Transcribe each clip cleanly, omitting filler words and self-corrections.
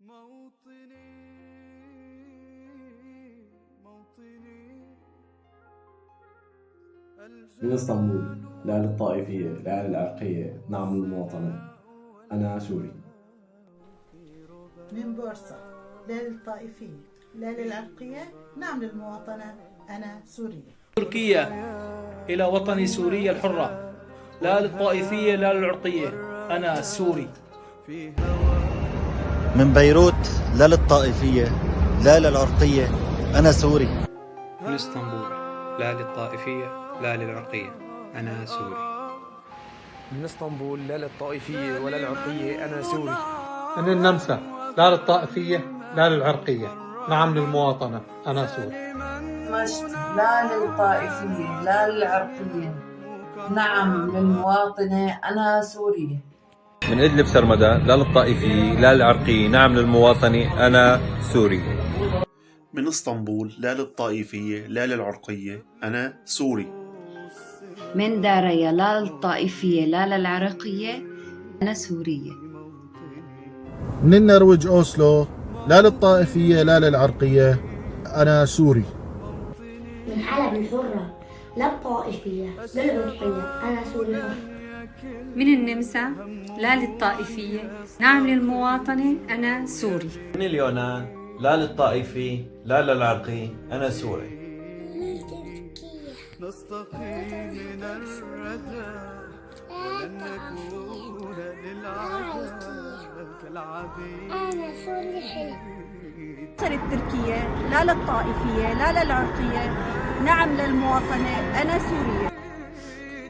موطني موطني من اسطنبول، لا للطائفية لا للعرقية، نعم للمواطنة، أنا سوري. من بورصة، لا للطائفية لا للعرقية، نعم للمواطنة، أنا سورية. تركيا إلى وطني سوريا الحرة، لا للطائفية لا للعرقية، أنا سوري. من بيروت، لا للطائفية لا للعرقية، أنا سوري. من اسطنبول، لا للطائفية لا للعرقية، أنا سوري. من اسطنبول، لا للطائفية ولا العرقية، أنا سوري. من النمسا، لا للطائفية لا للعرقية، نعم للمواطنة، أنا سوري. مشت، لا للطائفية لا للعرقية، نعم للمواطنة، أنا سورية. من إدلب سرمدا، لا للطائفية لا للعرقية، نعم للمواطنة، أنا سوري. من اسطنبول، لا للطائفية لا للعرقية، أنا سوري. من داريا، لا للطائفية لا للعرقية، أنا سورية. من النرويج أوسلو، لا للطائفية لا للعرقية، أنا سوري. من حلب الحرة، لا الطائفية لا العرقية، أنا سوري حر. من النمسا، لا للطائفية نعم للمواطنة، أنا سوري. من اليونان، لا للطائفية لا للعرقية، أنا سوري. نستقي من الردى ولن نكون للعذاب كالعبيد. أنا سوري. وصلت تركيا، لا للطائفية لا للعرقية، نعم للمواطنة، أنا سورية.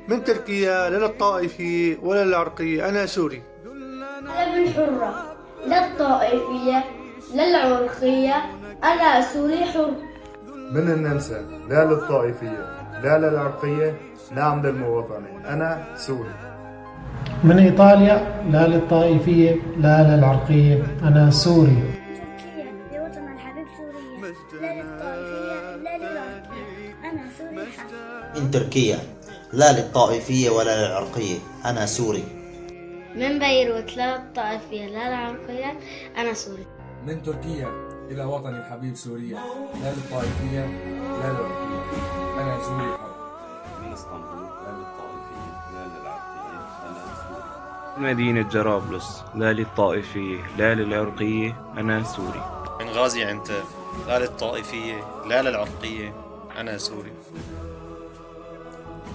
من تركيا، لا للطائفية ولا للعرقية، أنا سوري. حلب الحرة، لا الطائفية لا العرقية، أنا سوري حر. من النمسا، لا للطائفية لا للعرقية، نعم للمواطنة، أنا سوري. من إيطاليا، لا للطائفية لا للعرقية، أنا سوري. من تركيا، لوطن الحبيب سوريا، لا للطائفية لا للعرقية، أنا سوري حر. من تركيا، لا للطائفية ولا للعرقية، أنا سوري. من بيروت، لا للطائفية لا للعرقية، أنا سوري. من تركيا إلى وطني الحبيب سوريا، لا للطائفية لا للعرقية، أنا سوري حر. من اسطنبول، لا للطائفية لا للعرقية، أنا سوري. من مدينة جرابلس، لا للطائفية لا للعرقية، أنا سوري. من غازي عنتاب، لا للطائفية لا للعرقية، أنا سوري.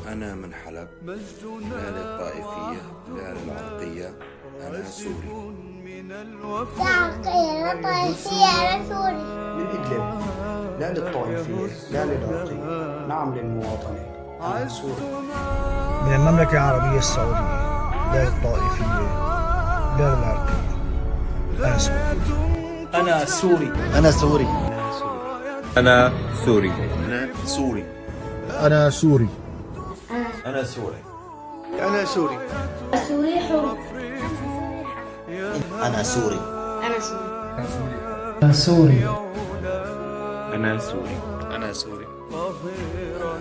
أنا من حلب، لا للطائفية لا للعرقية، أنا سوري. العرقية لا طائفية، أنا سوري. من إدلب، لا للطائفية لا للعرقية، نعم للمواطنة، أنا سوري. من المملكة العربية السعودية، لا للطائفية لا للعرقية، أنا سوري. أنا سوري. أنا سوري. أنا سوري. أنا سوري. أنا سوري. أنا سوري. أنا سوري. سوري حر. أنا سوري. أنا سوري. أنا سوري. أنا سوري. أنا سوري. قاهرا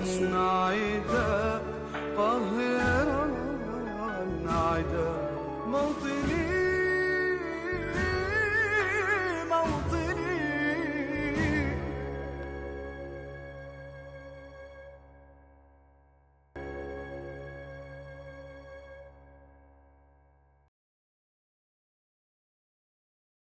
عيدا قاهرا عيدا موطني